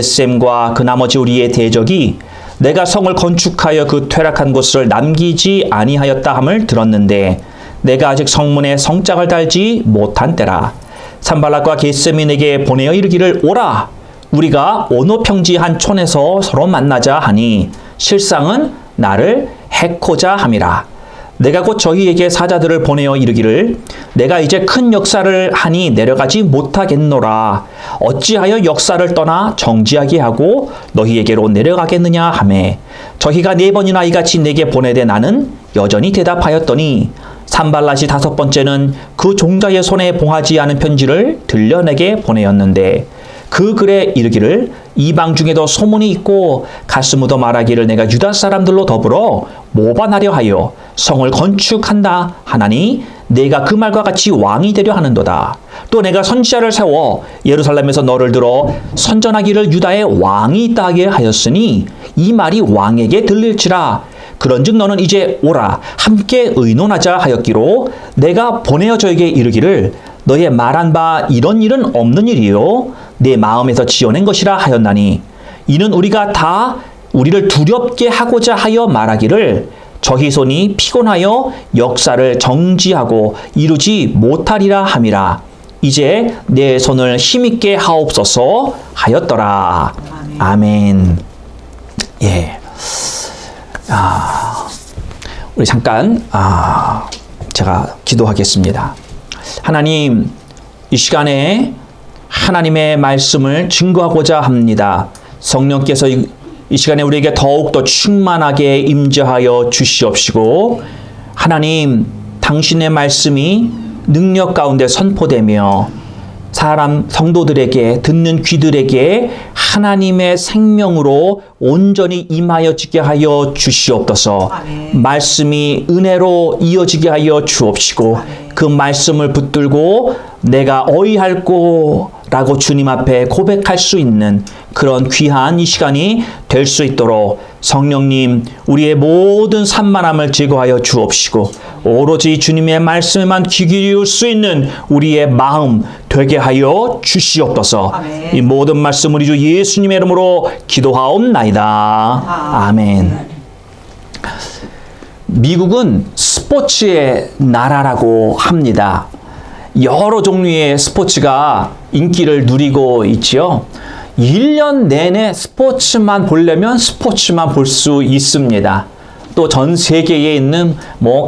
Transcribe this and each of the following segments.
셈과 그 나머지 우리의 대적이 내가 성을 건축하여 그 퇴락한 곳을 남기지 아니하였다 함을 들었는데 내가 아직 성문에 성짝을 달지 못한 때라. 산발락과 겟셈이 내게 보내어 이르기를 오라 우리가 어느 평지한 촌에서 서로 만나자 하니 실상은 나를 해코자 함이라. 내가 곧 저희에게 사자들을 보내어 이르기를 내가 이제 큰 역사를 하니 내려가지 못하겠노라. 어찌하여 역사를 떠나 정지하게 하고 너희에게로 내려가겠느냐 하매 저희가 4번이나 이같이 내게 보내되 나는 여전히 대답하였더니 산발랏이 5번째는 그 종자의 손에 봉하지 않은 편지를 들려 내게 보내었는데 그 글에 이르기를 이방 중에도 소문이 있고 가스무더 말하기를 내가 유다 사람들로 더불어 모반하려 하여 성을 건축한다 하나니 내가 그 말과 같이 왕이 되려 하는도다. 또 내가 선지자를 세워 예루살렘에서 너를 들어 선전하기를 유다의 왕이 있다 하게 하였으니 이 말이 왕에게 들릴지라. 그런즉 너는 이제 오라 함께 의논하자 하였기로 내가 보내어 저에게 이르기를 너의 말한 바 이런 일은 없는 일이요 내 마음에서 지어낸 것이라 하였나니 이는 우리가 다 우리를 두렵게 하고자 하여 말하기를 저희 손이 피곤하여 역사를 정지하고 이루지 못하리라 함이라. 이제 내 손을 힘있게 하옵소서 하였더라. 아멘. 예. 우리 잠깐 제가 기도하겠습니다. 하나님, 이 시간에 하나님의 말씀을 증거하고자 합니다. 성령께서 이 시간에 우리에게 더욱더 충만하게 임재하여 주시옵시고 하나님, 당신의 말씀이 능력 가운데 선포되며 사람 성도들에게 듣는 귀들에게 하나님의 생명으로 온전히 임하여지게 하여 주시옵소서. 아멘. 말씀이 은혜로 이어지게 하여 주옵시고 아멘. 그 말씀을 붙들고 내가 어이할꼬라고 주님 앞에 고백할 수 있는 그런 귀한 이 시간이 될 수 있도록 성령님 우리의 모든 산만함을 제거하여 주옵시고 오로지 주님의 말씀에만 귀 기울 수 있는 우리의 마음 되게 하여 주시옵소서. 아멘. 이 모든 말씀 우리 주 예수님의 이름으로 기도하옵나이다. 아멘. 미국은 스포츠의 나라라고 합니다. 여러 종류의 스포츠가 인기를 누리고 있지요. 1년 내내 스포츠만 보려면 스포츠만 볼 수 있습니다. 또 전 세계에 있는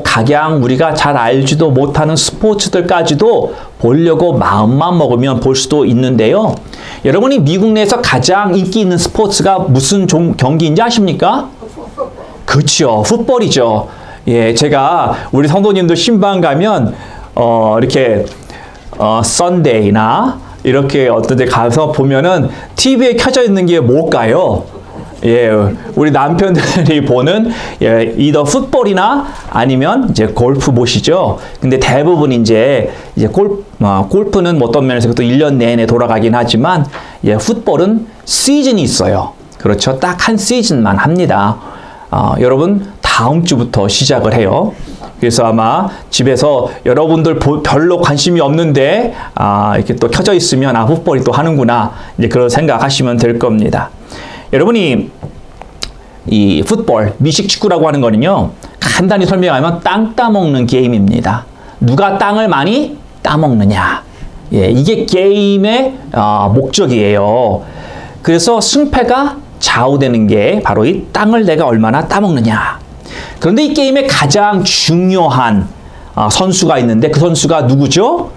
각양 우리가 잘 알지도 못하는 스포츠들까지도 보려고 마음만 먹으면 볼 수도 있는데요. 여러분이 미국 내에서 가장 인기 있는 스포츠가 무슨 경기인지 아십니까? 그렇죠. 풋볼이죠. 예, 제가 우리 성도님들 신방 가면 이렇게 썬데이나 이렇게 어떤 데 가서 보면은 TV에 켜져 있는 게 뭘까요? 예, 우리 남편들이 보는 이더 풋볼이나 아니면 이제 골프 보시죠. 근데 대부분 이제 골프는 어떤 면에서 또 1년 내내 돌아가긴 하지만 풋볼은 시즌이 있어요. 그렇죠. 딱 한 시즌만 합니다. 여러분 다음 주부터 시작을 해요. 그래서 아마 집에서 여러분들 별로 관심이 없는데 이렇게 또 켜져 있으면 풋볼이 또 하는구나 이제 그런 생각하시면 될 겁니다. 여러분이 이 풋볼 미식축구라고 하는 거는요 간단히 설명하면 땅 따먹는 게임입니다. 누가 땅을 많이 따먹느냐, 예, 이게 게임의 목적이에요. 그래서 승패가 좌우되는 게 바로 이 땅을 내가 얼마나 따먹느냐. 그런데 이 게임에 가장 중요한 선수가 있는데 그 선수가 누구죠?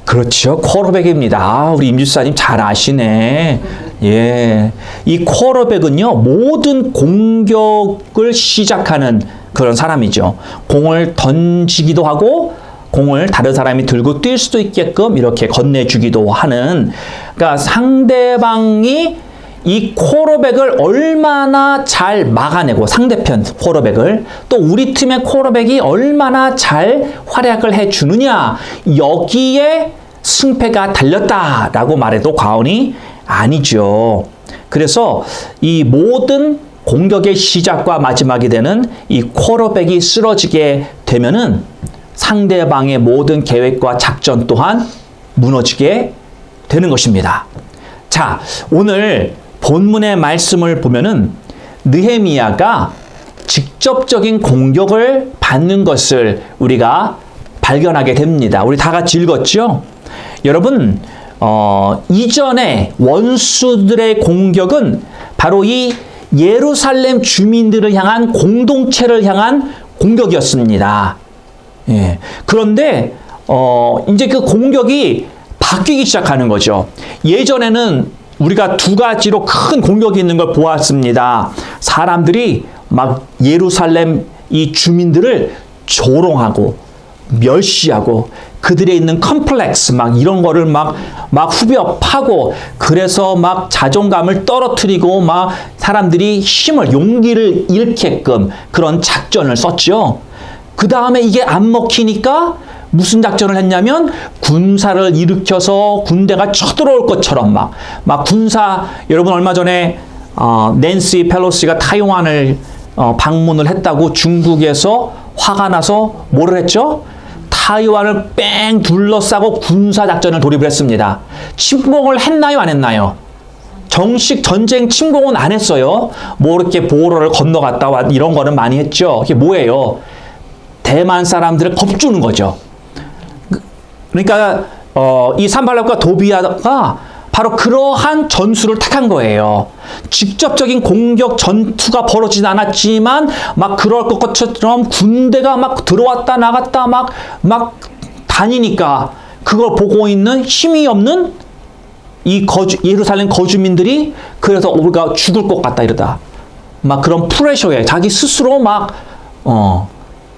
그렇죠. 쿼터백입니다. 우리 임지사님 잘 아시네. 예, 이 쿼터백은요 모든 공격을 시작하는 그런 사람이죠. 공을 던지기도 하고 공을 다른 사람이 들고 뛸 수도 있게끔 이렇게 건네주기도 하는, 그러니까 상대방이 이 쿼터백을 얼마나 잘 막아내고 상대편 쿼터백을 또 우리 팀의 쿼터백이 얼마나 잘 활약을 해주느냐, 여기에 승패가 달렸다라고 말해도 과언이 아니죠. 그래서 이 모든 공격의 시작과 마지막이 되는 이 쿼터백이 쓰러지게 되면은 상대방의 모든 계획과 작전 또한 무너지게 되는 것입니다. 자, 오늘 본문의 말씀을 보면은 느헤미야가 직접적인 공격을 받는 것을 우리가 발견하게 됩니다. 우리 다 같이 읽었죠? 여러분, 이전에 원수들의 공격은 바로 이 예루살렘 주민들을 향한 공동체를 향한 공격이었습니다. 예. 그런데 이제 그 공격이 바뀌기 시작하는 거죠. 예전에는 우리가 두 가지로 큰 공격이 있는 걸 보았습니다. 사람들이 막 예루살렘 이 주민들을 조롱하고 멸시하고 그들에 있는 컴플렉스 막 이런 거를 막 후벼 파고 그래서 막 자존감을 떨어뜨리고 막 사람들이 용기를 잃게끔 그런 작전을 썼죠. 그 다음에 이게 안 먹히니까 무슨 작전을 했냐면 군사를 일으켜서 군대가 쳐들어올 것처럼 막 군사, 여러분 얼마 전에 낸시 펠로시가 타이완을 방문을 했다고 중국에서 화가 나서 뭐를 했죠? 타이완을 뺑 둘러싸고 군사 작전을 돌입을 했습니다. 침공을 했나요, 안 했나요? 정식 전쟁 침공은 안 했어요. 뭐 이렇게 보로를 건너갔다 와 이런 거는 많이 했죠. 이게 뭐예요? 대만 사람들을 겁주는 거죠. 그러니까 이 산발락과 도비아가 바로 그러한 전술을 택한 거예요. 직접적인 공격 전투가 벌어지진 않았지만 막 그럴 것처럼 군대가 막 들어왔다 나갔다 막 다니니까 그걸 보고 있는 힘이 없는 이 예루살렘 거주민들이 그래서 우리가 죽을 것 같다 이러다 막 그런 프레셔에 자기 스스로 막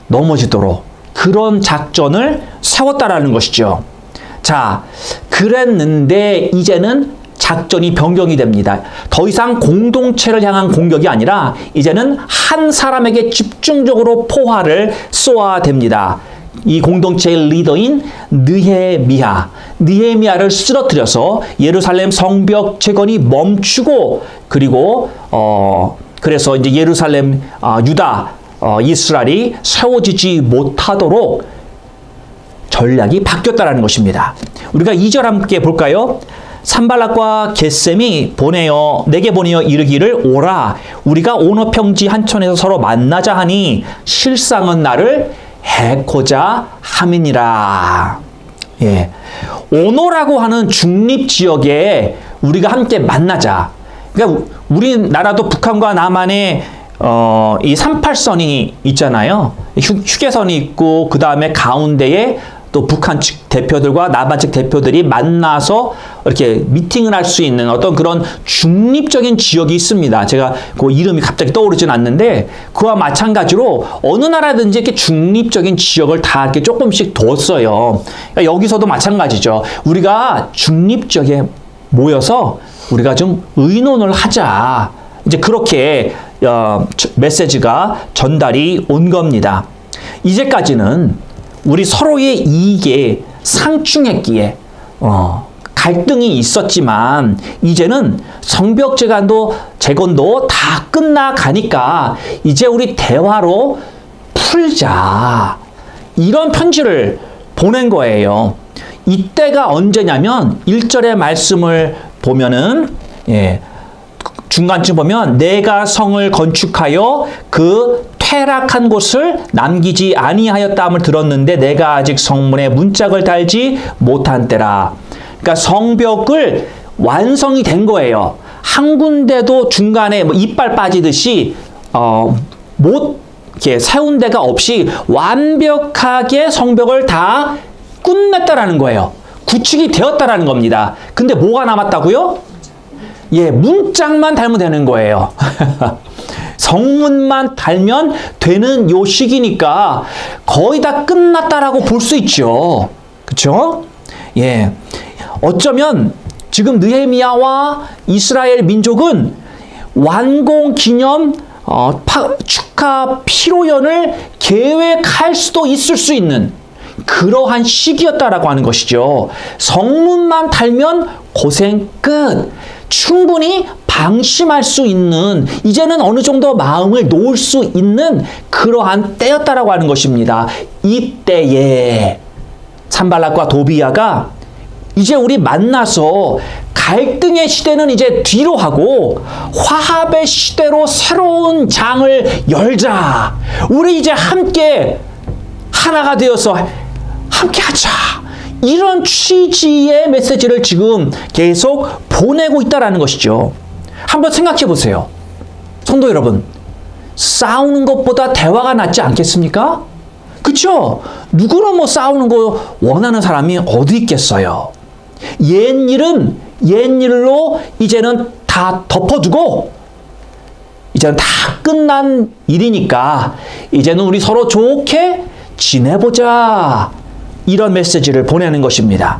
넘어지도록 그런 작전을 세웠다라는 것이죠. 자, 그랬는데 이제는 작전이 변경이 됩니다. 더 이상 공동체를 향한 공격이 아니라 이제는 한 사람에게 집중적으로 포화를 쏘아야 됩니다. 이 공동체의 리더인 느헤미야를 쓰러뜨려서 예루살렘 성벽 재건이 멈추고 그리고 그래서 이제 예루살렘 유다 이스라엘이 세워지지 못하도록 전략이 바뀌었다라는 것입니다. 우리가 2절 함께 볼까요? 산발락과 겟셈이 내게 보내어 이르기를 오라 우리가 오너 평지 한천에서 서로 만나자 하니 실상은 나를 해코자 함이니라. 예. 오너라고 하는 중립 지역에 우리가 함께 만나자. 그러니까 우리나라도 북한과 남한의 이 38선이 있잖아요. 휴게선이 있고 그 다음에 가운데에 또 북한 측 대표들과 남한 측 대표들이 만나서 이렇게 미팅을 할 수 있는 어떤 그런 중립적인 지역이 있습니다. 제가 그 이름이 갑자기 떠오르진 않는데 그와 마찬가지로 어느 나라든지 이렇게 중립적인 지역을 다 이렇게 조금씩 뒀어요. 그러니까 여기서도 마찬가지죠. 우리가 중립적에 모여서 우리가 좀 의논을 하자. 이제 그렇게 메시지가 전달이 온 겁니다. 이제까지는 우리 서로의 이익에 상충했기에 갈등이 있었지만 이제는 성벽 재건도 다 끝나가니까 이제 우리 대화로 풀자. 이런 편지를 보낸 거예요. 이때가 언제냐면 1절의 말씀을 보면은 중간쯤 보면 내가 성을 건축하여 그 퇴락한 곳을 남기지 아니하였다함을 들었는데 내가 아직 성문에 문짝을 달지 못한 때라. 그러니까 성벽을 완성이 된 거예요. 한 군데도 중간에 뭐 이빨 빠지듯이 못 이렇게 세운 데가 없이 완벽하게 성벽을 다 끝냈다라는 거예요. 구축이 되었다라는 겁니다. 근데 뭐가 남았다고요? 문짝만 달면 되는 거예요. 성문만 달면 되는 요 시기니까 거의 다 끝났다라고 볼 수 있죠. 그렇죠? 어쩌면 지금 느헤미야와 이스라엘 민족은 완공 기념 축하 피로연을 계획할 수도 있을 수 있는 그러한 시기였다라고 하는 것이죠. 성문만 달면 고생 끝. 충분히 방심할 수 있는 이제는 어느 정도 마음을 놓을 수 있는 그러한 때였다라고 하는 것입니다. 이때에 산발락과 도비야가 이제 우리 만나서 갈등의 시대는 이제 뒤로 하고 화합의 시대로 새로운 장을 열자. 우리 이제 함께 하나가 되어서 함께 하자. 이런 취지의 메시지를 지금 계속 보내고 있다는 것이죠. 한번 생각해 보세요. 성도 여러분, 싸우는 것보다 대화가 낫지 않겠습니까? 그쵸? 누구나 뭐 싸우는 거 원하는 사람이 어디 있겠어요. 옛일은 옛일로 이제는 다 덮어두고 이제는 다 끝난 일이니까 이제는 우리 서로 좋게 지내보자. 이런 메시지를 보내는 것입니다.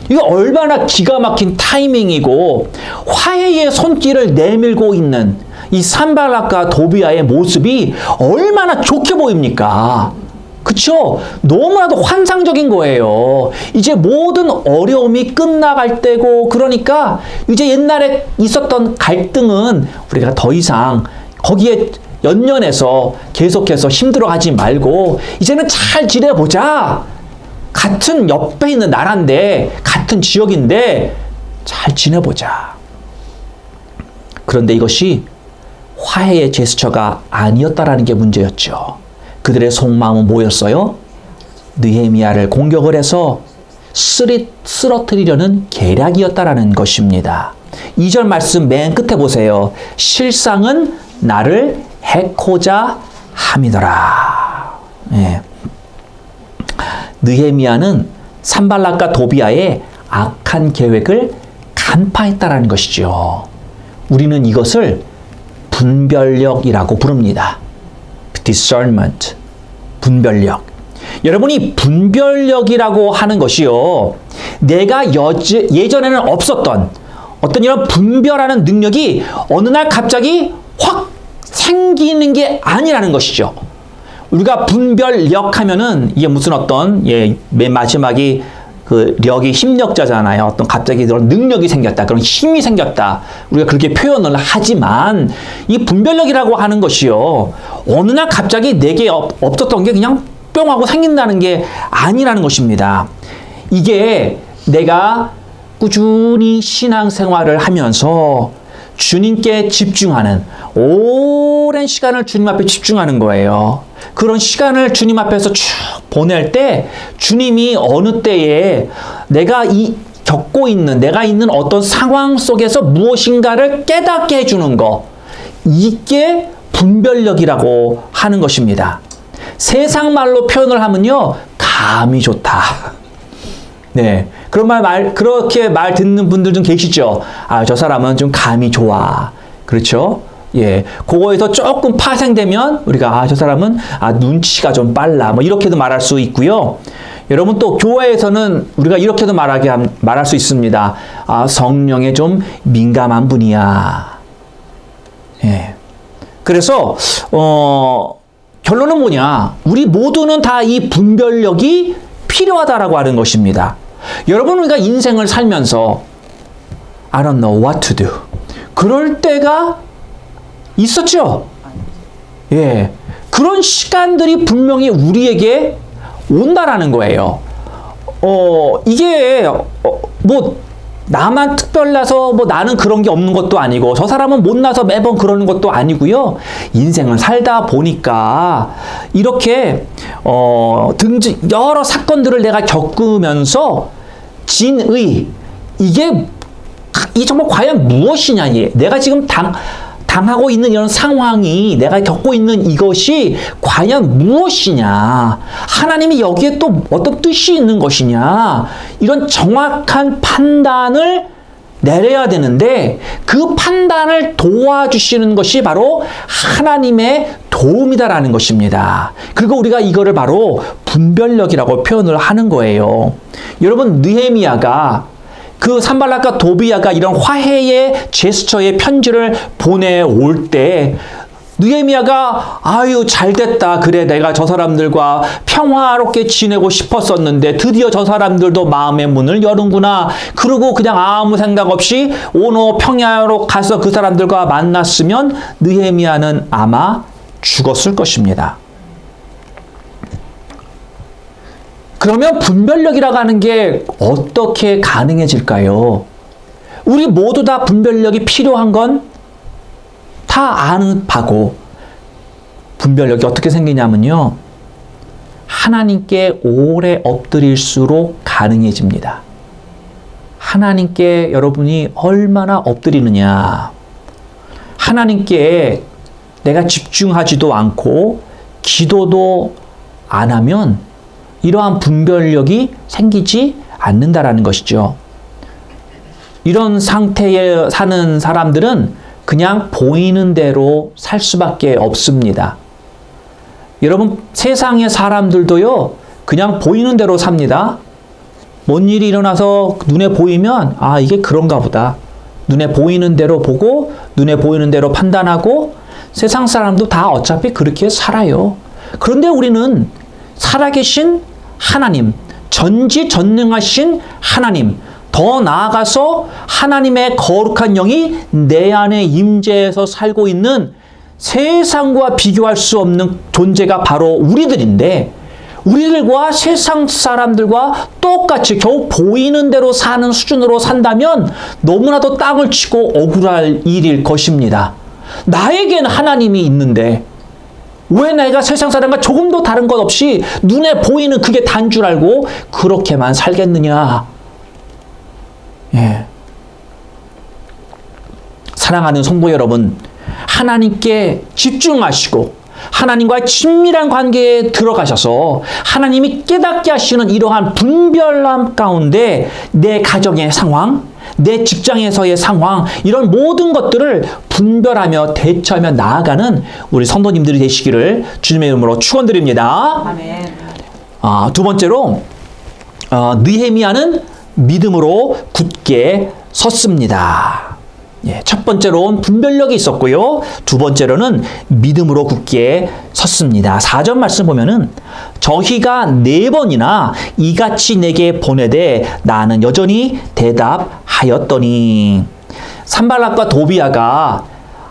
이거 얼마나 기가 막힌 타이밍이고 화해의 손길을 내밀고 있는 이 산발락과 도비아의 모습이 얼마나 좋게 보입니까? 그쵸? 너무나도 환상적인 거예요. 이제 모든 어려움이 끝나갈 때고, 그러니까 이제 옛날에 있었던 갈등은 우리가 더 이상 거기에 연연해서 계속해서 힘들어하지 말고 이제는 잘 지내보자. 같은 옆에 있는 나라인데, 같은 지역인데 잘 지내보자. 그런데 이것이 화해의 제스처가 아니었다라는 게 문제였죠. 그들의 속마음은 뭐였어요? 느헤미야를 공격을 해서 쓰러뜨리려는 계략이었다라는 것입니다. 2절 말씀 맨 끝에 보세요. 실상은 나를 해코자 함이더라. 예. 느헤미야는 산발락과 도비아의 악한 계획을 간파했다라는 것이죠. 우리는 이것을 분별력이라고 부릅니다. discernment, 분별력. 여러분이 분별력이라고 하는 것이요, 내가 예전에는 없었던 어떤 이런 분별하는 능력이 어느 날 갑자기 확 생기는 게 아니라는 것이죠. 우리가 분별력 하면은 이게 무슨 어떤, 맨 마지막이 그 력이 힘력자잖아요. 어떤 갑자기 그런 능력이 생겼다, 그런 힘이 생겼다, 우리가 그렇게 표현을 하지만 이 분별력이라고 하는 것이요, 어느 날 갑자기 내게 없었던 게 그냥 뿅 하고 생긴다는 게 아니라는 것입니다. 이게 내가 꾸준히 신앙생활을 하면서 주님께 집중하는, 오랜 시간을 주님 앞에 집중하는 거예요. 그런 시간을 주님 앞에서 쭉 보낼 때 주님이 어느 때에 내가 겪고 있는, 내가 있는 어떤 상황 속에서 무엇인가를 깨닫게 해주는 거, 이게 분별력이라고 하는 것입니다. 세상 말로 표현을 하면요, 감이 좋다. 네. 그렇게 말 듣는 분들 좀 계시죠? 아, 저 사람은 좀 감이 좋아. 그렇죠? 예. 그거에서 조금 파생되면 우리가, 아, 저 사람은, 눈치가 좀 빨라. 뭐, 이렇게도 말할 수 있고요. 여러분, 또 교회에서는 우리가 이렇게도 말할 수 있습니다. 아, 성령에 좀 민감한 분이야. 예. 그래서, 결론은 뭐냐? 우리 모두는 다 이 분별력이 필요하다라고 하는 것입니다. 여러분, 우리가 인생을 살면서 I don't know what to do, 그럴 때가 있었죠? 예. 그런 시간들이 분명히 우리에게 온다라는 거예요. 이게, 나만 특별나서 나는 그런 게 없는 것도 아니고, 저 사람은 못나서 매번 그러는 것도 아니고요. 인생을 살다 보니까 이렇게 여러 사건들을 내가 겪으면서 진의, 이게 정말 과연 무엇이냐, 내가 지금 당하고 있는 이런 상황이, 내가 겪고 있는 이것이 과연 무엇이냐, 하나님이 여기에 또 어떤 뜻이 있는 것이냐, 이런 정확한 판단을 내려야 되는데, 그 판단을 도와주시는 것이 바로 하나님의 도움이다라는 것입니다. 그리고 우리가 이거를 바로 분별력이라고 표현을 하는 거예요. 여러분, 느헤미야가, 그 산발락과 도비야가 이런 화해의 제스처의 편지를 보내올 때 느헤미야가, 아유, 잘됐다. 그래, 내가 저 사람들과 평화롭게 지내고 싶었었는데 드디어 저 사람들도 마음의 문을 여는구나. 그러고 그냥 아무 생각 없이 오노 평야로 가서 그 사람들과 만났으면 느헤미야는 아마 죽었을 것입니다. 그러면 분별력이라고 하는 게 어떻게 가능해질까요? 우리 모두 다 분별력이 필요한 건 다 아는 바고, 분별력이 어떻게 생기냐면요, 하나님께 오래 엎드릴수록 가능해집니다. 하나님께 여러분이 얼마나 엎드리느냐, 하나님께 내가 집중하지도 않고 기도도 안 하면 이러한 분별력이 생기지 않는다라는 것이죠. 이런 상태에 사는 사람들은 그냥 보이는 대로 살 수밖에 없습니다. 여러분, 세상의 사람들도요, 그냥 보이는 대로 삽니다. 뭔 일이 일어나서 눈에 보이면, 아, 이게 그런가 보다. 눈에 보이는 대로 보고, 눈에 보이는 대로 판단하고, 세상 사람도 다 어차피 그렇게 살아요. 그런데 우리는 살아계신 하나님, 전지전능하신 하나님, 더 나아가서 하나님의 거룩한 영이 내 안에 임재해서 살고 있는 세상과 비교할 수 없는 존재가 바로 우리들인데, 우리들과 세상 사람들과 똑같이 겨우 보이는 대로 사는 수준으로 산다면 너무나도 땅을 치고 억울할 일일 것입니다. 나에게는 하나님이 있는데 왜 내가 세상 사람과 조금도 다른 것 없이 눈에 보이는 그게 단 줄 알고 그렇게만 살겠느냐. 예. 사랑하는 성도 여러분, 하나님께 집중하시고 하나님과의 친밀한 관계에 들어가셔서 하나님이 깨닫게 하시는 이러한 분별함 가운데 내 가정의 상황, 내 직장에서의 상황, 이런 모든 것들을 분별하며 대처하며 나아가는 우리 성도님들이 되시기를 주님의 이름으로 축원드립니다. 아멘. 두 번째로 느헤미야는 믿음으로 굳게 섰습니다. 예, 첫 번째로는 분별력이 있었고요. 두 번째로는 믿음으로 굳게 섰습니다. 4절 말씀 보면은 저희가 4번이나 이같이 내게 보내되 나는 여전히 대답하였더니, 산발락과 도비아가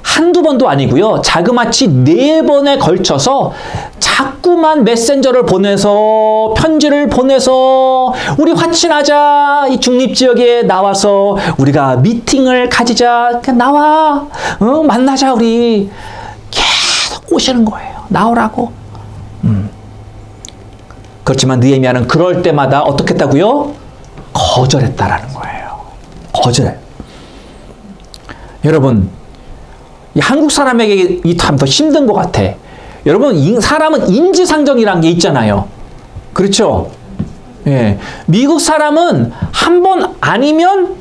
한두 번도 아니고요, 자그마치 4번에 걸쳐서 자꾸만 메신저를 보내서, 편지를 보내서 우리 화친하자, 이 중립지역에 나와서 우리가 미팅을 가지자, 나와, 만나자, 우리 계속 꼬시는 거예요. 나오라고. 그렇지만 느헤미야는 그럴 때마다 어떻게 했다고요? 거절했다라는 거예요. 거절. 여러분, 한국 사람에게 이 참 더 힘든 것 같아. 여러분, 사람은 인지상정이라는 게 있잖아요. 그렇죠? 예. 미국 사람은 한 번 아니면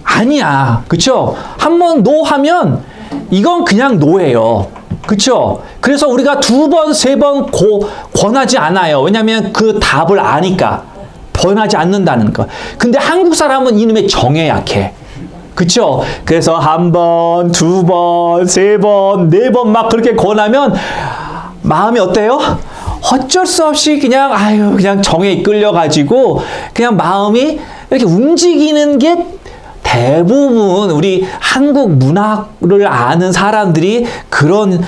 아니야. 그렇죠? 한 번 노 하면 이건 그냥 노예요. 그렇죠? 그래서 우리가 2번, 3번 권하지 않아요. 왜냐하면 그 답을 아니까. 변하지 않는다는 거. 근데 한국 사람은 이놈의 정에 약해. 그쵸? 그래서 1번, 2번, 3번, 4번 막 그렇게 권하면 마음이 어때요? 어쩔 수 없이 그냥 그냥 정에 이끌려가지고 그냥 마음이 이렇게 움직이는 게 대부분 우리 한국 문화를 아는 사람들이 그런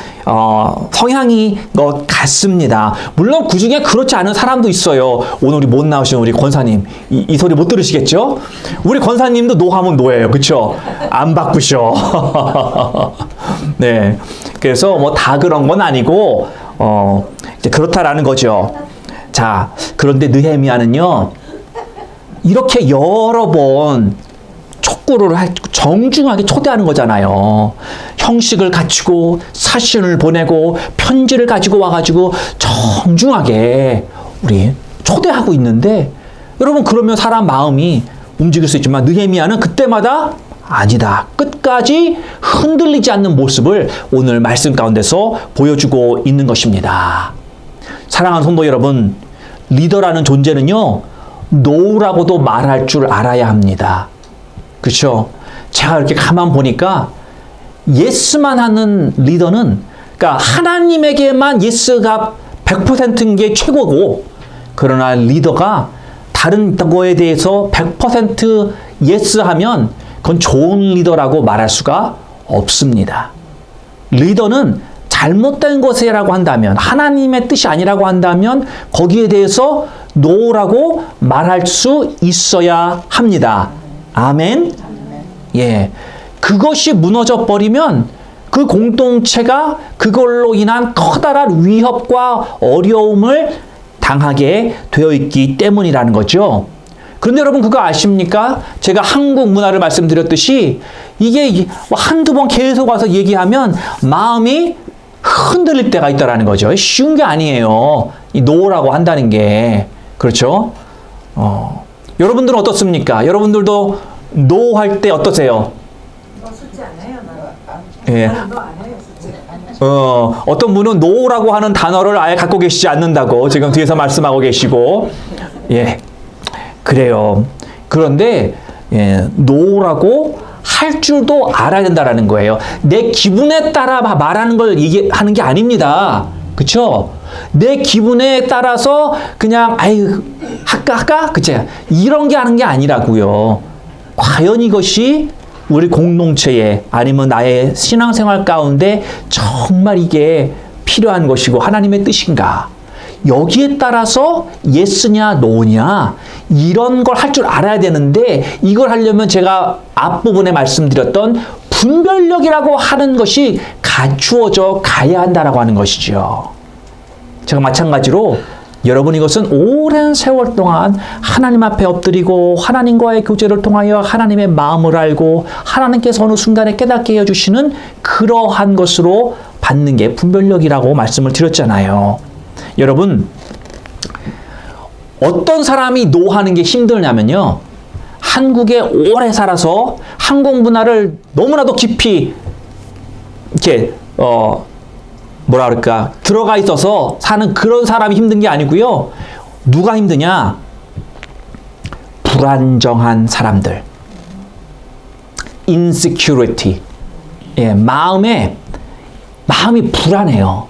성향인 것 같습니다. 물론 그중에 그렇지 않은 사람도 있어요. 오늘 우리 못 나오신 우리 권사님 이 소리 못 들으시겠죠? 우리 권사님도 노하면 노예요. 그렇죠? 안 바꾸셔. 네. 그래서 뭐 다 그런 건 아니고 이제 그렇다라는 거죠. 자, 그런데 느헤미야는요, 이렇게 여러 번 촉구를 정중하게 초대하는 거잖아요. 형식을 갖추고 사신을 보내고 편지를 가지고 와가지고 정중하게 우리 초대하고 있는데, 여러분, 그러면 사람 마음이 움직일 수 있지만 느헤미야는 그때마다 아니다, 끝까지 흔들리지 않는 모습을 오늘 말씀 가운데서 보여주고 있는 것입니다. 사랑하는 성도 여러분, 리더라는 존재는요, 노라고도 말할 줄 알아야 합니다. 그렇죠? 제가 이렇게 가만 보니까 예스만 하는 리더는, 그러니까 하나님에게만 예스가 100%인 게 최고고, 그러나 리더가 다른 거에 대해서 100% 예스하면 그건 좋은 리더라고 말할 수가 없습니다. 리더는 잘못된 것이라고 한다면, 하나님의 뜻이 아니라고 한다면 거기에 대해서 노라고 말할 수 있어야 합니다. 아멘. 예. 그것이 무너져 버리면 그 공동체가 그걸로 인한 커다란 위협과 어려움을 당하게 되어 있기 때문이라는 거죠. 그런데 여러분 그거 아십니까? 제가 한국 문화를 말씀드렸듯이 이게 한두 번 계속 와서 얘기하면 마음이 흔들릴 때가 있다라는 거죠. 쉬운 게 아니에요. 이 노라고 한다는 게. 그렇죠? 여러분들은 어떻습니까? 여러분들도 노 할 때 어떠세요? 숙제 안 해요, 나. 예. 너안 해요, 숙제. 어떤 분은 노라고 하는 단어를 아예 갖고 계시지 않는다고 지금 뒤에서 말씀하고 계시고, 예. 그래요. 그런데, 예, 노라고 할 줄도 알아야 된다라는 거예요. 내 기분에 따라 말하는 걸 하는 게 아닙니다. 그쵸? 내 기분에 따라서 그냥, 아유, 할까? 그치? 이런 게 하는 게 아니라고요. 과연 이것이 우리 공동체에 아니면 나의 신앙생활 가운데 정말 이게 필요한 것이고 하나님의 뜻인가? 여기에 따라서 예스냐 노냐 이런 걸 할 줄 알아야 되는데 이걸 하려면 제가 앞부분에 말씀드렸던 분별력이라고 하는 것이 갖추어져 가야 한다라고 하는 것이죠. 제가 마찬가지로 여러분 이것은 오랜 세월 동안 하나님 앞에 엎드리고 하나님과의 교제를 통하여 하나님의 마음을 알고 하나님께서 어느 순간에 깨닫게 해주시는 그러한 것으로 받는 게 분별력이라고 말씀을 드렸잖아요. 여러분 어떤 사람이 노하는 게 힘들냐면요. 한국에 오래 살아서 한국 문화를 너무나도 깊이 이렇게 뭐라 그럴까 들어가 있어서 사는 그런 사람이 힘든 게 아니고요. 누가 힘드냐? 불안정한 사람들. insecurity. 예, 마음이 불안해요.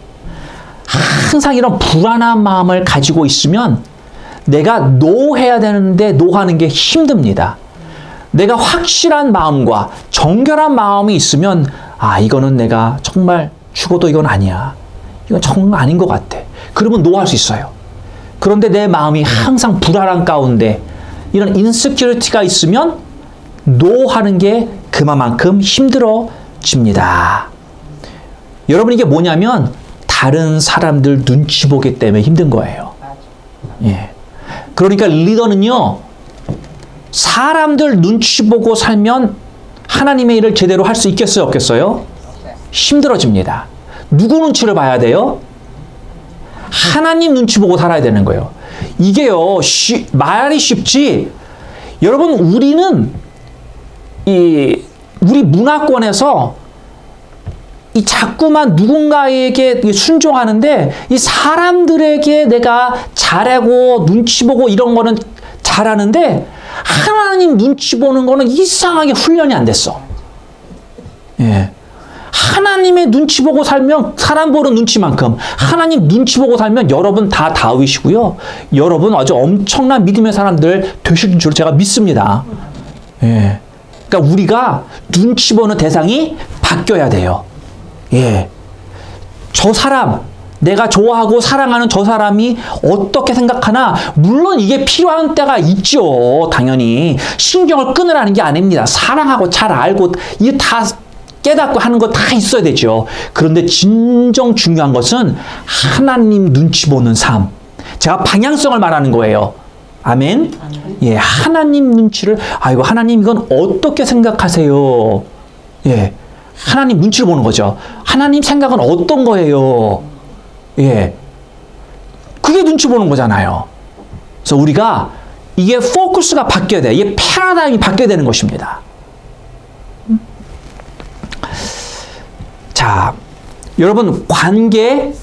항상 이런 불안한 마음을 가지고 있으면 내가 노해야 되는데 노하는 게 힘듭니다. 내가 확실한 마음과 정결한 마음이 있으면 이거는 내가 정말 죽어도 이건 아니야. 이건 정말 아닌 것 같아. 그러면 노할 수 있어요. 그런데 내 마음이 항상 불안한 가운데 이런 인세큐리티가 있으면 노하는 게 그만큼 힘들어집니다. 여러분 이게 뭐냐면 다른 사람들 눈치 보기 때문에 힘든 거예요. 예. 그러니까 리더는요. 사람들 눈치 보고 살면 하나님의 일을 제대로 할 수 있겠어요? 없겠어요? 힘들어집니다. 누구 눈치를 봐야 돼요? 하나님 눈치 보고 살아야 되는 거예요. 이게요, 말이 쉽지. 여러분, 우리는 우리 문화권에서 자꾸만 누군가에게 순종하는데 이 사람들에게 내가 잘하고 눈치 보고 이런 거는 잘하는데 하나님 눈치 보는 거는 이상하게 훈련이 안 됐어. 예. 하나님의 눈치 보고 살면 사람 보는 눈치만큼 하나님 눈치 보고 살면 여러분 다 다윗이고요. 여러분 아주 엄청난 믿음의 사람들 되실 줄 제가 믿습니다. 예. 그러니까 우리가 눈치 보는 대상이 바뀌어야 돼요. 예. 저 사람, 내가 좋아하고 사랑하는 저 사람이 어떻게 생각하나, 물론 이게 필요한 때가 있죠. 당연히. 신경을 끊으라는 게 아닙니다. 사랑하고 잘 알고, 이게 다 깨닫고 하는 거 다 있어야 되죠. 그런데 진정 중요한 것은 하나님 눈치 보는 삶. 제가 방향성을 말하는 거예요. 아멘? 예, 하나님 눈치를, 아이고, 하나님 이건 어떻게 생각하세요? 예. 하나님 눈치를 보는 거죠. 하나님 생각은 어떤 거예요? 예. 그게 눈치 보는 거잖아요. 그래서 우리가 이게 포커스가 바뀌어야 돼. 이게 패러다임이 바뀌어야 되는 것입니다. 자, 여러분, 관계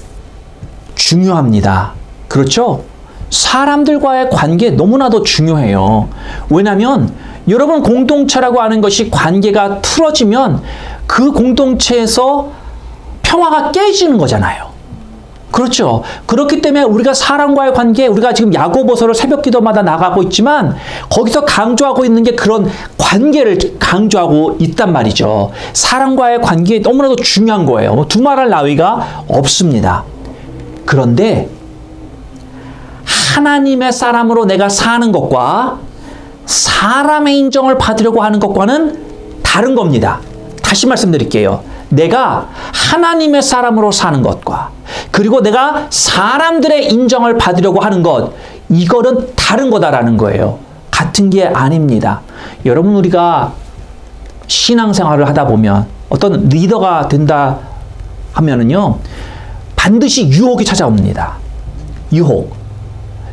중요합니다. 그렇죠? 사람들과의 관계 너무나도 중요해요. 왜냐하면 여러분 공동체라고 하는 것이 관계가 틀어지면 그 공동체에서 평화가 깨지는 거잖아요. 그렇죠. 그렇기 때문에 우리가 사람과의 관계, 우리가 지금 야고보서를 새벽 기도마다 나가고 있지만 거기서 강조하고 있는 게 그런 관계를 강조하고 있단 말이죠. 사람과의 관계 너무나도 중요한 거예요. 두말할 나위가 없습니다. 그런데 하나님의 사람으로 내가 사는 것과 사람의 인정을 받으려고 하는 것과는 다른 겁니다. 다시 말씀드릴게요. 내가 하나님의 사람으로 사는 것과 그리고 내가 사람들의 인정을 받으려고 하는 것, 이거는 다른 거다라는 거예요. 같은 게 아닙니다. 여러분, 우리가 신앙생활을 하다 보면 어떤 리더가 된다 하면은요, 반드시 유혹이 찾아옵니다. 유혹.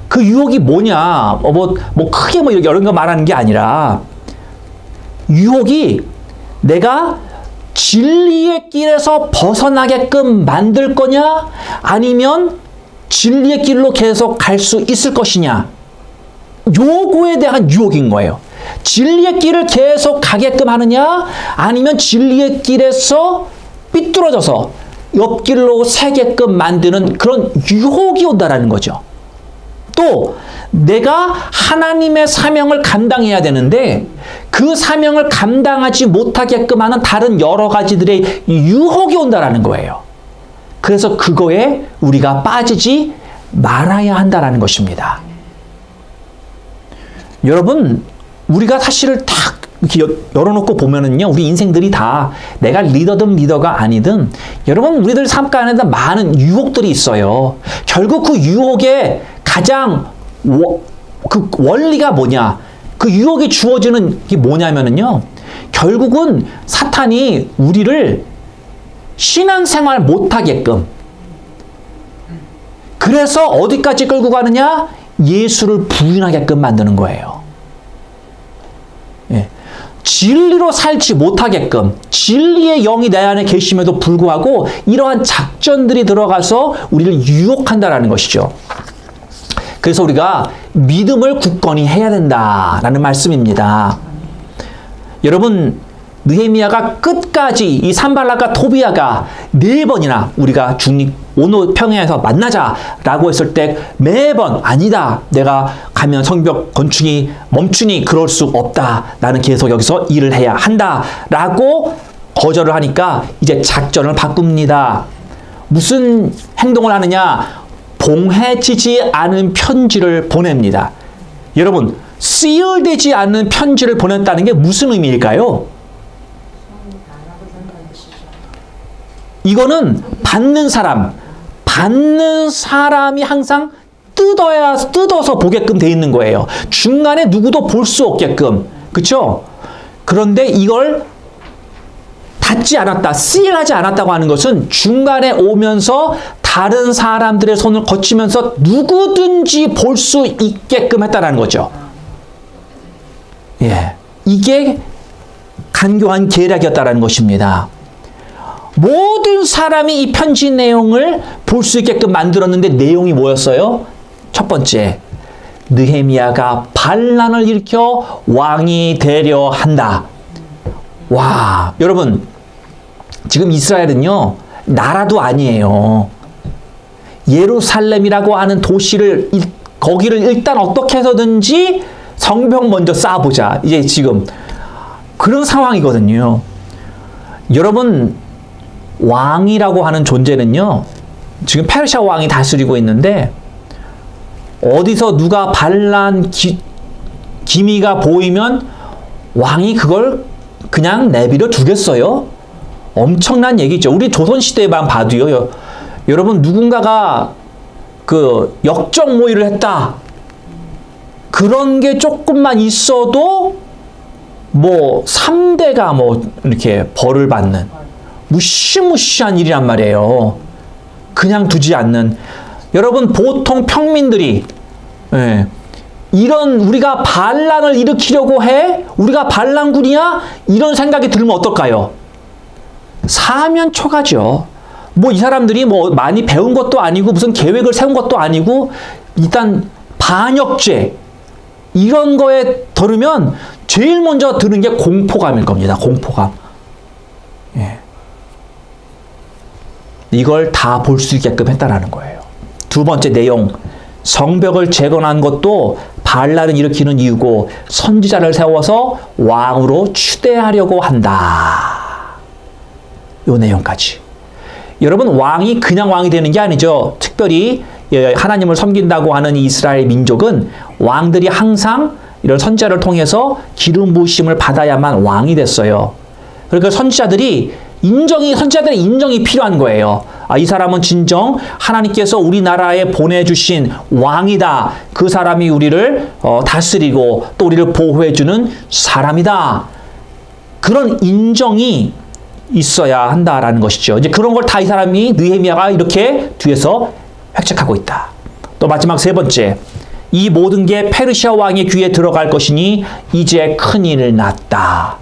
그 유혹이 뭐냐? 크게 이런 거 말하는 게 아니라, 유혹이 내가 진리의 길에서 벗어나게끔 만들 거냐? 아니면 진리의 길로 계속 갈 수 있을 것이냐? 요거에 대한 유혹인 거예요. 진리의 길을 계속 가게끔 하느냐? 아니면 진리의 길에서 삐뚤어져서 옆길로 새게끔 만드는 그런 유혹이 온다라는 거죠. 또 내가 하나님의 사명을 감당해야 되는데 그 사명을 감당하지 못하게끔 하는 다른 여러 가지들의 유혹이 온다라는 거예요. 그래서 그거에 우리가 빠지지 말아야 한다라는 것입니다. 여러분, 우리가 사실을 딱 이렇게 열어놓고 보면은요, 우리 인생들이 다 내가 리더든 리더가 아니든, 여러분, 우리들 삶 가운데 많은 유혹들이 있어요. 결국 그 유혹의 가장 그 원리가 뭐냐? 그 유혹이 주어지는 게 뭐냐면은요, 결국은 사탄이 우리를 신앙생활 못하게끔, 그래서 어디까지 끌고 가느냐? 예수를 부인하게끔 만드는 거예요. 예. 진리로 살지 못하게끔, 진리의 영이 내 안에 계심에도 불구하고 이러한 작전들이 들어가서 우리를 유혹한다라는 것이죠. 그래서 우리가 믿음을 굳건히 해야 된다라는 말씀입니다. 여러분, 느헤미야가 끝까지 이 산발락과 토비아가 4번이나 우리가 오늘 평야에서 만나자라고 했을 때 매번 아니다, 내가 가면 성벽 건축이 멈추니 그럴 수 없다, 나는 계속 여기서 일을 해야 한다라고 거절을 하니까 이제 작전을 바꿉니다. 무슨 행동을 하느냐? 봉해지지 않은 편지를 보냅니다. 여러분, 시일되지 않은 편지를 보냈다는 게 무슨 의미일까요? 이거는 받는 사람이 항상 뜯어서 보게끔 돼 있는 거예요. 중간에 누구도 볼 수 없게끔. 그쵸? 그런데 이걸 닫지 않았다, 시일하지 않았다고 하는 것은 중간에 오면서 다른 사람들의 손을 거치면서 누구든지 볼 수 있게끔 했다는 거죠. 예. 이게 간교한 계략이었다는 것입니다. 모든 사람이 이 편지 내용을 볼 수 있게끔 만들었는데 내용이 뭐였어요? 첫 번째, 느헤미야가 반란을 일으켜 왕이 되려 한다. 와, 여러분, 지금 이스라엘은요, 나라도 아니에요. 예루살렘이라고 하는 도시를, 거기를 일단 어떻게 해서든지 성벽 먼저 쌓아보자. 이제 지금 그런 상황이거든요. 여러분, 왕이라고 하는 존재는요, 지금 페르시아 왕이 다스리고 있는데, 어디서 누가 반란 기미가 보이면 왕이 그걸 그냥 내버려 두겠어요? 엄청난 얘기죠. 우리 조선시대에만 봐도요, 여러분, 누군가가 그 역적 모의를 했다, 그런 게 조금만 있어도 3대가 이렇게 벌을 받는 무시무시한 일이란 말이에요. 그냥 두지 않는. 여러분, 보통 평민들이 이런, 우리가 반란을 일으키려고 해? 우리가 반란군이야? 이런 생각이 들면 어떨까요? 사면초가죠. 이 사람들이 많이 배운 것도 아니고 무슨 계획을 세운 것도 아니고 일단 반역죄 이런 거에 들으면 제일 먼저 드는 게 공포감일 겁니다. 공포감. 예. 이걸 다 볼 수 있게끔 했다라는 거예요. 두 번째 내용, 성벽을 재건한 것도 반란을 일으키는 이유고 선지자를 세워서 왕으로 추대하려고 한다. 요 내용까지. 여러분, 왕이 그냥 왕이 되는 게 아니죠. 특별히 하나님을 섬긴다고 하는 이스라엘 민족은 왕들이 항상 이런 선지자를 통해서 기름 부으심을 받아야만 왕이 됐어요. 그러니까 선지자들의 인정이 필요한 거예요. 아, 이 사람은 진정 하나님께서 우리나라에 보내주신 왕이다. 그 사람이 우리를 다스리고 또 우리를 보호해주는 사람이다. 그런 인정이 있어야 한다라는 것이죠. 이제 그런 걸 다 이 사람이 느헤미야가 이렇게 뒤에서 획책하고 있다. 또 마지막 세 번째, 이 모든 게 페르시아 왕의 귀에 들어갈 것이니 이제 큰일을 났다.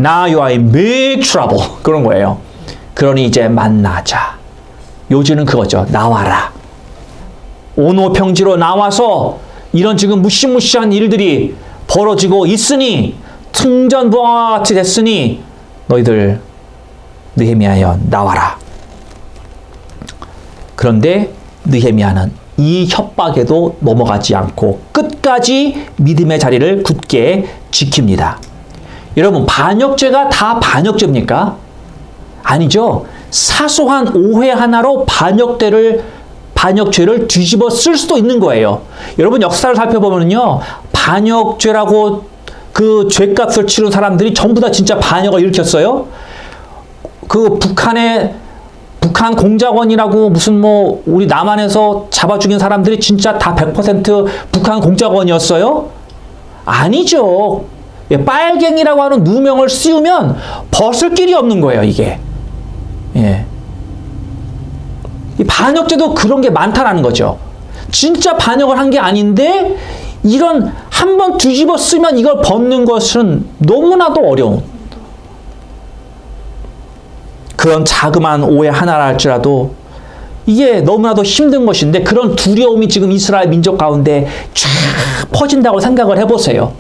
Now you are in big trouble. 그런 거예요. 그러니 이제 만나자. 요지는 그거죠. 나와라. 오노평지로 나와서 이런 지금 무시무시한 일들이 벌어지고 있으니 승전부와 같이 됐으니 너희들 느헤미야여 나와라. 그런데 느헤미야는 이 협박에도 넘어가지 않고 끝까지 믿음의 자리를 굳게 지킵니다. 여러분, 반역죄가 다 반역죄입니까? 아니죠. 사소한 오해 하나로 반역죄를 뒤집어 쓸 수도 있는 거예요. 여러분, 역사를 살펴보면요, 반역죄라고 그 죄값을 치른 사람들이 전부 다 진짜 반역을 일으켰어요. 그 북한 공작원이라고 무슨 우리 남한에서 잡아 죽인 사람들이 진짜 다 100% 북한 공작원이었어요? 아니죠. 예, 빨갱이라고 하는 누명을 씌우면 벗을 길이 없는 거예요, 이게. 예. 이 반역죄도 그런 게 많다라는 거죠. 진짜 반역을 한 게 아닌데 이런 한번 뒤집어 쓰면 이걸 벗는 것은 너무나도 어려운 그런 자그마한 오해 하나라 할지라도 이게 너무나도 힘든 것인데 그런 두려움이 지금 이스라엘 민족 가운데 쫙 퍼진다고 생각을 해보세요.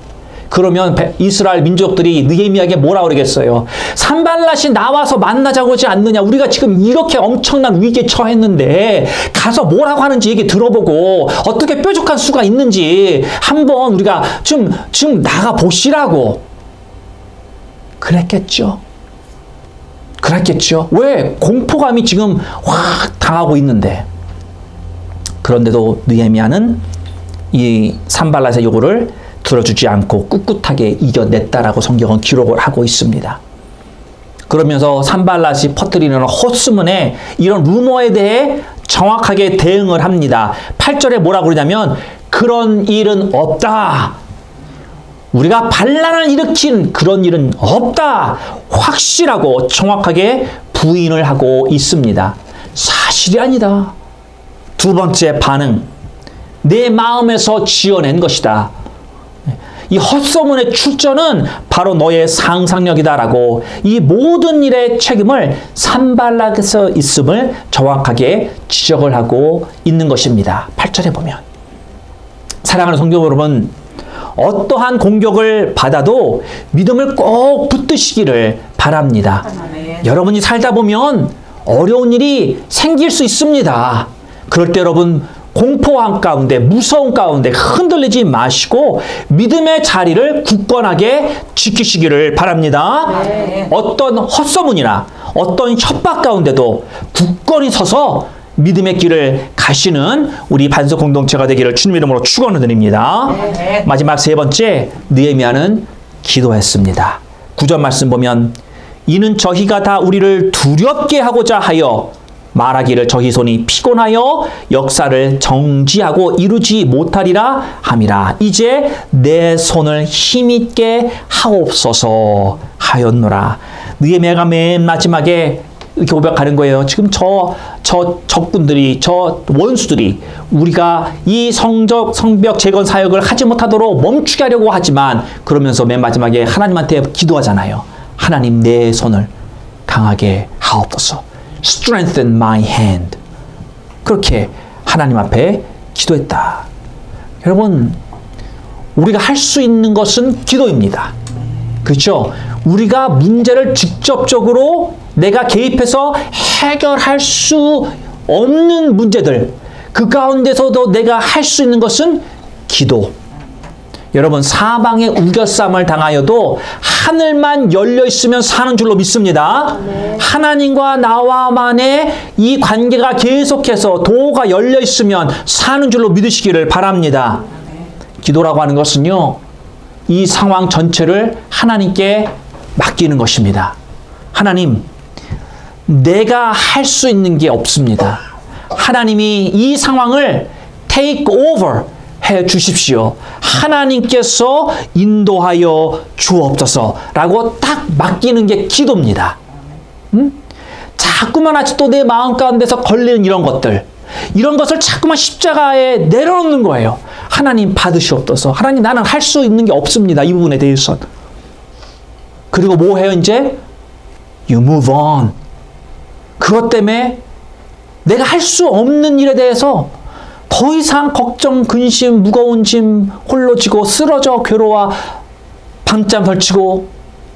그러면 이스라엘 민족들이 느헤미야에게 뭐라 그러겠어요? 산발랏이 나와서 만나자고 하지 않느냐. 우리가 지금 이렇게 엄청난 위기에 처했는데 가서 뭐라고 하는지 얘기 들어보고 어떻게 뾰족한 수가 있는지 한번 우리가 지금 나가 보시라고 그랬겠죠. 왜? 공포감이 지금 확 당하고 있는데. 그런데도 느헤미야는 이 산발랏의 요구를 들어주지 않고 꿋꿋하게 이겨냈다라고 성경은 기록을 하고 있습니다. 그러면서 산발랏이 퍼뜨리는 헛소문에 이런 루머에 대해 정확하게 대응을 합니다. 8절에 뭐라고 그러냐면 그런 일은 없다. 우리가 반란을 일으킨 그런 일은 없다. 확실하고 정확하게 부인을 하고 있습니다. 사실이 아니다. 두 번째 반응. 내 마음에서 지어낸 것이다. 이 헛소문의 출처는 바로 너의 상상력이다라고 이 모든 일의 책임을 산발락에서 있음을 정확하게 지적을 하고 있는 것입니다. 8절에 보면 사랑하는 성도 여러분, 어떠한 공격을 받아도 믿음을 꼭 붙드시기를 바랍니다. 여러분이 살다 보면 어려운 일이 생길 수 있습니다. 그럴 때 여러분 공포함 가운데 무서움 가운데 흔들리지 마시고 믿음의 자리를 굳건하게 지키시기를 바랍니다. 네. 어떤 헛소문이나 어떤 협박 가운데도 굳건히 서서 믿음의 길을 가시는 우리 반석 공동체가 되기를 주님 이름으로 축원을 드립니다. 네. 마지막 세 번째, 느헤미야는 기도했습니다. 9절 말씀 보면 이는 저희가 다 우리를 두렵게 하고자 하여 말하기를 저희 손이 피곤하여 역사를 정지하고 이루지 못하리라 함이라. 이제 내 손을 힘있게 하옵소서 하였노라. 느헤미야가 맨 마지막에 이렇게 고백하는 거예요. 지금 저 적군들이, 저 원수들이 우리가 이 성벽 재건 사역을 하지 못하도록 멈추게 하려고 하지만 그러면서 맨 마지막에 하나님한테 기도하잖아요. 하나님 내 손을 강하게 하옵소서. Strengthen my hand. 그렇게 하나님 앞에 기도했다. 여러분, 우리가 할 수 있는 것은 기도입니다. 그렇죠? 우리가 문제를 직접적으로 내가 개입해서 해결할 수 없는 문제들, 그 가운데서도 내가 할 수 있는 것은 기도. 여러분, 사방에 우겨쌈을 당하여도 하늘만 열려 있으면 사는 줄로 믿습니다. 네. 하나님과 나와만의 이 관계가 계속해서 도가 열려 있으면 사는 줄로 믿으시기를 바랍니다. 기도라고 하는 것은요, 이 상황 전체를 하나님께 맡기는 것입니다. 하나님, 내가 할 수 있는 게 없습니다. 하나님이 이 상황을 take over 해 주십시오. 하나님께서 인도하여 주옵소서라고 딱 맡기는 게 기도입니다. 자꾸만 아직도 내 마음 가운데서 걸리는 이런 것들, 이런 것을 자꾸만 십자가에 내려놓는 거예요. 하나님 받으시옵소서. 하나님, 나는 할 수 있는 게 없습니다. 이 부분에 대해서. 그리고 뭐 해요 이제? You move on. 그것 때문에 내가 할 수 없는 일에 대해서 더 이상 걱정, 근심, 무거운 짐, 홀로 지고 쓰러져 괴로워 밤잠 설치고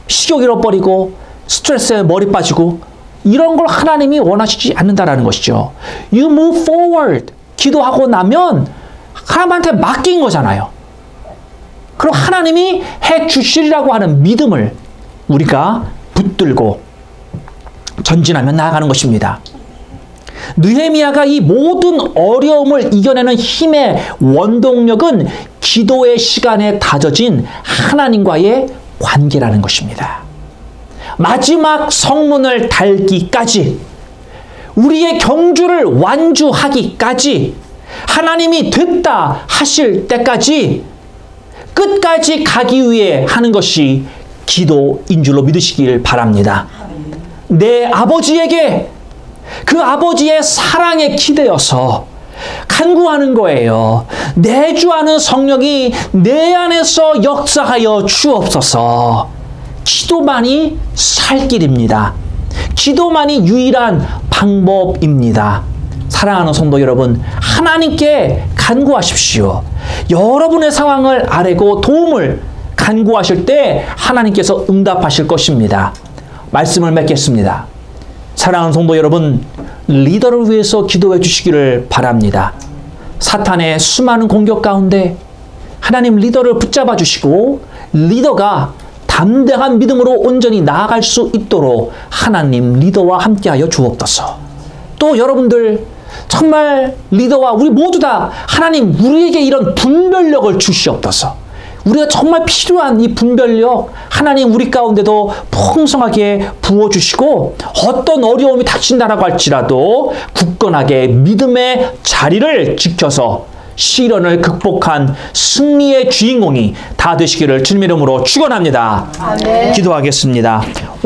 식욕 잃어버리고 스트레스에 머리 빠지고 이런 걸 하나님이 원하시지 않는다라는 것이죠. You move forward. 기도하고 나면 하나님한테 맡긴 거잖아요. 그럼 하나님이 해 주시리라고 하는 믿음을 우리가 붙들고 전진하며 나아가는 것입니다. 느헤미야가 이 모든 어려움을 이겨내는 힘의 원동력은 기도의 시간에 다져진 하나님과의 관계라는 것입니다. 마지막 성문을 달기까지, 우리의 경주를 완주하기까지, 하나님이 됐다 하실 때까지 끝까지 가기 위해 하는 것이 기도인 줄로 믿으시길 바랍니다. 내 아버지에게 그 아버지의 사랑에 기대어서 간구하는 거예요. 내주하는 성령이 내 안에서 역사하여 주옵소서. 기도만이 살 길입니다. 기도만이 유일한 방법입니다. 사랑하는 성도 여러분, 하나님께 간구하십시오. 여러분의 상황을 아뢰고 도움을 간구하실 때 하나님께서 응답하실 것입니다. 말씀을 맺겠습니다. 사랑하는 성도 여러분, 리더를 위해서 기도해 주시기를 바랍니다. 사탄의 수많은 공격 가운데 하나님 리더를 붙잡아 주시고 리더가 담대한 믿음으로 온전히 나아갈 수 있도록 하나님 리더와 함께하여 주옵소서. 또 여러분들 정말 리더와 우리 모두 다 하나님 우리에게 이런 분별력을 주시옵소서. 우리가 정말 필요한 이 분별력 하나님 우리 가운데도 풍성하게 부어주시고 어떤 어려움이 닥친다라고 할지라도 굳건하게 믿음의 자리를 지켜서 시련을 극복한 승리의 주인공이 다 되시기를 주님의 이름으로 축원합니다. 아멘. 기도하겠습니다.